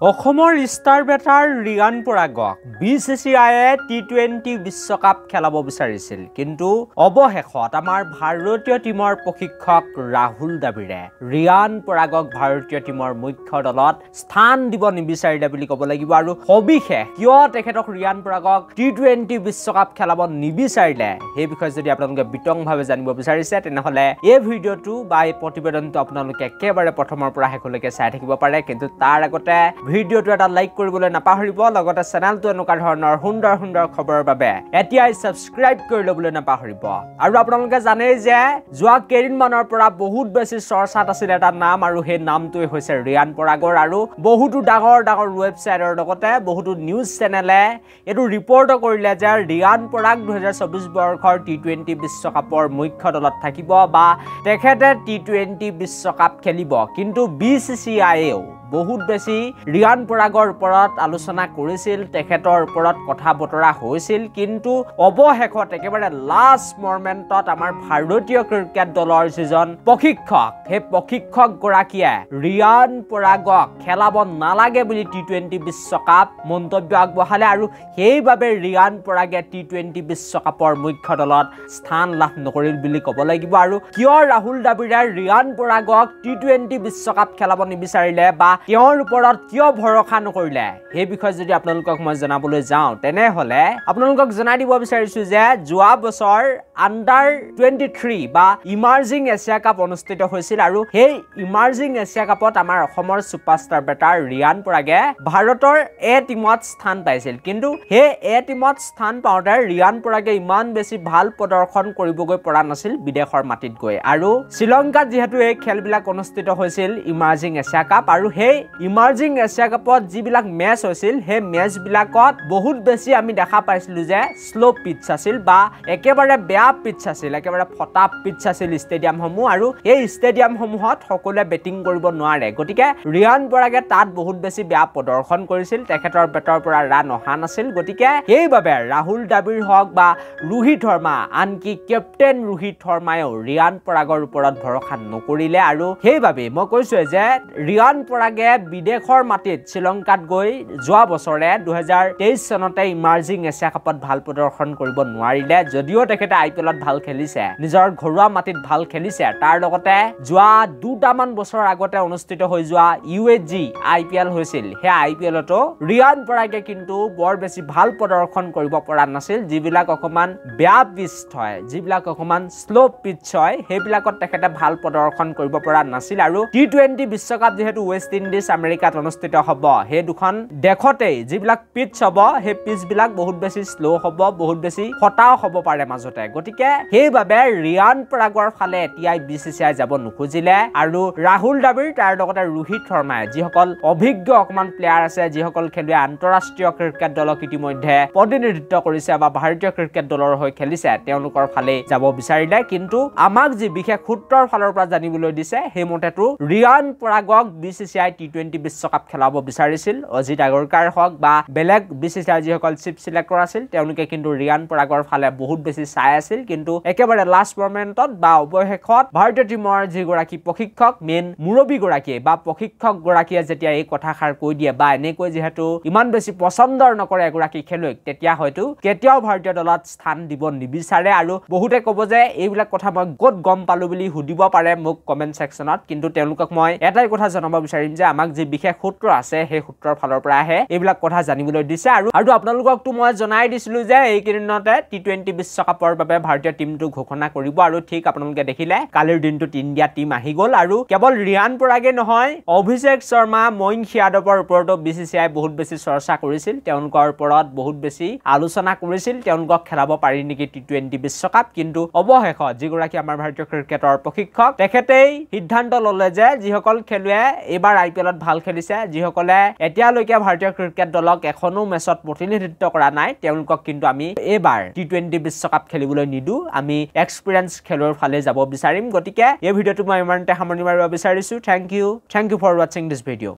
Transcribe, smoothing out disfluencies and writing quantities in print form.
অসমৰ star better Riyan পৰাগক বিচিচিআইয়ে T20 বিশ্বকাপ খেলাব বিচাৰিছিল কিন্তু অৱশেষত আমাৰ ভাৰতীয় টিমৰ প্ৰশিক্ষক ৰাহুল দ্ৰাবিড়ে ৰিয়ান পৰাগক ভাৰতীয় টিমৰ মুখ্য দলত স্থান দিব নিবিচাৰিলে বুলি ক'ব লাগিব আৰু সবিশেষ কিয় তেখেতক ৰিয়ান পৰাগক টি20 বিশ্বকাপ খেলাব নিবিচাৰিলে সেই বিষয়ে যদি আপোনালোকে বিতংভাৱে জানিব বিচাৰিছে তেনেহলে এই ভিডিঅ'টো বা এই প্ৰতিবেদনটো আপোনালোকে একেবাৰে প্ৰথমৰ পৰা শেষলৈকে চাই থাকিব পাৰে কিন্তু তাৰ আগতে ভিডিঅ'টো এটা লাইক কৰিবলৈ নাপাহৰিব লগতে চেনেলটো এনেকুৱা ধৰণৰ সুন্দৰ সুন্দৰ খবৰৰ বাবে এতিয়াই সাবস্ক্ৰাইব কৰি ল'বলৈ নাপাহৰিব আৰু আপোনালোকে জানে যে যোৱা কেইদিনমানৰ পৰা বহুত বেছি চৰ্চাত আছিল এটা নাম আৰু সেই নামটোৱে হৈছে ৰিয়ান পৰাগৰ আৰু বহুতো ডাঙৰ ডাঙৰ ৱেবছাইটৰ লগতে বহুতো নিউজ চেনেলে এইটো ৰিপৰ্ট কৰিলে যে ৰিয়ান পৰাগ 2024 বৰ্ষৰ টি20 বিশ্বকাপৰ মুখ্য দলত থাকিব বা তেখেতে টি20 বিশ্বকাপ খেলিব কিন্তু বিচিচিআইয়েও বহুত বেছি ৰিয়ান পৰাগৰ ওপৰত আলোচনা কৰিছিল তেখেতৰ ওপৰত কথা বতৰা হৈছিল কিন্তু অৱশেষত একেবাৰে লাষ্ট মমেণ্টত আমাৰ ভাৰতীয় ক্ৰিকেট দলৰ যিজন প্ৰশিক্ষক সেই প্ৰশিক্ষক গৰাকীয়ে ৰিয়ান পৰাগক খেলাব নালাগে বুলি টি20 বিশ্বকাপ মন্তব্য আগবঢ়ালে আৰু সেইবাবে ৰিয়ান পৰাগে টি20 বিশ্বকাপৰ মুখ্য দলত স্থান লাভ নকৰিল বুলি ক'ব লাগিব আৰু কিয় ৰাহুল দ্ৰাবিড়ে ৰিয়ান পৰাগক টি20 বিশ্বকাপ খেলাব নিবিচাৰিলে বা তেওঁৰ ওপৰত কিয় ভৰসা নকৰিলে সেই বিষয়ে যদি আপোনালোকক মই জনাবলৈ যাওঁ তেনেহলে আপোনালোকক জনাই দিব বিচাৰিছো যে যোৱা বছৰ আণ্ডাৰ-23 বা ইমাৰ্জিং এছিয়া কাপ অনুষ্ঠিত হৈছিল আৰু সেই ইমাৰ্জিং এছিয়া কাপত আমাৰ অসমৰ সুপাৰষ্টাৰ বেটাৰ ৰিয়ান পৰাগে ভাৰতৰ এ টিমত স্থান পাইছিল কিন্তু সেই এ টিমত স্থান পাওঁতে ৰিয়ান পৰাগে ইমান বেছি ভাল প্ৰদৰ্শন কৰিবগৈ পৰা নাছিল বিদেশৰ মাটিত গৈ আৰু শ্ৰীলংকাত যিহেতু এই খেলবিলাক অনুষ্ঠিত হৈছিল ইমাৰ্জিং এছিয়া কাপ আৰু সেই ইমাৰ্জিং এছিয়া কাপত যিবিলাক মেচ হৈছিল সেই মেচ বিলাকত বহুত বেছি আমি দেখা পাইছিলো যে স্লো পিচ আছিল বা একেবাৰে বেয়া পিচ আছিল একেবাৰে ফটা পিচ আছিল ষ্টেডিয়ামসমূহ আৰু এই ষ্টেডিয়ামসমূহত সকলোৱে বেটিং কৰিব নোৱাৰে গতিকে ৰিয়ান পৰাগে তাত বহুত বেছি বেয়া প্ৰদৰ্শন কৰিছিল তেখেতৰ বেটৰ পৰা ৰান অহা নাছিল গতিকে সেইবাবে ৰাহুল দ্ৰাবিড় হওক বা ৰোহিত শৰ্মা আনকি কেপ্টেইন ৰোহিত শৰ্মায়েও ৰিয়ান পৰাগৰ ওপৰত ভৰসা নকৰিলে আৰু সেইবাবে মই কৈছো যে ৰিয়ান পৰাগে বিদেশৰ মাটিত শ্ৰীলংকাত গৈ যোৱা বছৰে 2023 চনতে ইমাৰ্জিং এছিয়া কাপত ভাল প্ৰদৰ্শন কৰিব নোৱাৰিলে যদিও তেখেতে আইপিএলত ভাল খেলিছে নিজৰ ঘৰুৱা মাটিত ভাল খেলিছে তাৰ লগতে যোৱা দুটামান বছৰ আগতে অনুষ্ঠিত হৈ যোৱা USG আইপিএল হৈছিল সেই আইপিএলতো ৰিয়ান পৰাগে কিন্তু বৰ বেছি ভাল প্ৰদৰ্শন কৰিব পৰা নাছিল যিবিলাক অকমান বেয়া পিচ হয় যিবিলাক অকমান স্লো পিচ হয় সেইবিলাকত তেখেতে ভাল প্ৰদৰ্শন কৰিব পৰা নাছিল আৰু টি20 বিশ্বকাপ যেহেতু ৱেষ্ট ইণ্ডিজ আমেৰিকাত অনুষ্ঠিত হ'ব সেই দুখন দেশতেই যিবিলাক পিচ হ'ব সেই পিচ বিলাক বহুত বেছি স্লো হ'ব বহুত বেছি ফটাও হ'ব পাৰে মাজতে গতিকে সেইবাবে ৰিয়ান পৰাগৰ ফালে এতিয়াই বিচিচিআই যাব নোখোজিলে আৰু ৰাহুল দ্ৰাবিড় তাৰ লগতে ৰোহিত শৰ্মাই যিসকল অভিজ্ঞ অকমান প্লেয়াৰ আছে যিসকল খেলুৱৈ আন্তঃৰাষ্ট্ৰীয় ক্ৰিকেট দলক ইতিমধ্যে প্ৰতিনিধিত্ব কৰিছে বা ভাৰতীয় ক্ৰিকেট দলৰ হৈ খেলিছে তেওঁলোকৰ ফালে যাব বিচাৰিলে কিন্তু আমাক যি বিশেষ সূত্ৰৰ ফালৰ পৰা জানিবলৈ দিছে সেইমতেতো ৰিয়ান পৰাগক বিচিচিআই টি20 বিশ্বকাপ খেলাব বিচাৰিছিল অজিত আগৰকাৰ হওক বা বেলেগ বিচিচিআই যিসকল চিফ সিলেক্টৰ আছিল তেওঁলোকে কিন্তু ৰিয়ান পৰাগৰ ফালে বহুত বেছি চাই আছিল কিন্তু একেবাৰে লাষ্ট মমেণ্টত বা অৱশেষত ভাৰতীয় টিমৰ যিগৰাকী প্ৰশিক্ষক মেইন মুৰব্বী গৰাকীয়ে বা প্ৰশিক্ষক গৰাকীয়ে যেতিয়া এই কথাষাৰ কৈ দিয়ে বা এনেকৈ যিহেতু ইমান বেছি পছন্দৰ নকৰে এগৰাকী খেলুৱৈক তেতিয়া হয়তো কেতিয়াও ভাৰতীয় দলত স্থান দিব নিবিচাৰে আৰু বহুতে ক'ব যে এইবিলাক কথা মই ক'ত গম পালো বুলি সুধিব পাৰে মোক কমেন্ট সেকশনত কিন্তু তেওঁলোকক মই এটাই কথা জনাব বিচাৰিম যে আমাক যি বিশেষ সূত্ৰ আছে সেই সূত্ৰৰ ফালৰ পৰা আহে এইবিলাক কথা জানিবলৈ দিছে আৰু আপোনালোককটো মই জনাই দিছিলো যে এই কেইদিনতে টি20 বিশ্বকাপৰ বাবে ভাৰতীয় টিমটো ঘোষণা কৰিব আৰু ঠিক আপোনালোকে দেখিলে কালিৰ দিনটোত ইণ্ডিয়া টিম আহি গ'ল আৰু কেৱল ৰিয়ান পৰাগে নহয় অভিষেক শৰ্মা মঈন যাদৱৰ ওপৰতো বিচিচিআই বহুত বেছি চৰ্চা কৰিছিল তেওঁলোকৰ ওপৰত বহুত বেছি আলোচনা কৰিছিল তেওঁলোকক খেলাব পাৰি নেকি টি20 বিশ্বকাপ কিন্তু অৱশেষত যিগৰাকী আমাৰ ভাৰতীয় ক্ৰিকেটৰ প্ৰশিক্ষক তেখেতেই সিদ্ধান্ত ল'লে যে যিসকল খেলুৱৈ এইবাৰ আইপিএলত ভাল খেলিছে যিসকলে এতিয়ালৈকে ভাৰতীয় ক্ৰিকেট দলক এখনো মেচত প্ৰতিনিধিত্ব কৰা নাই তেওঁলোকক কিন্তু আমি এইবাৰ টি20 বিশ্বকাপ খেলিবলৈ নিদু আমি এক্সপিৰিয়েন্স খেলুৱৈৰ ফালে যাব বিচাৰিম গতিকে এই ভিডিঅ'টো মই ইমানতে সামৰণি মাৰিব বিচাৰিছো thank you for watching this video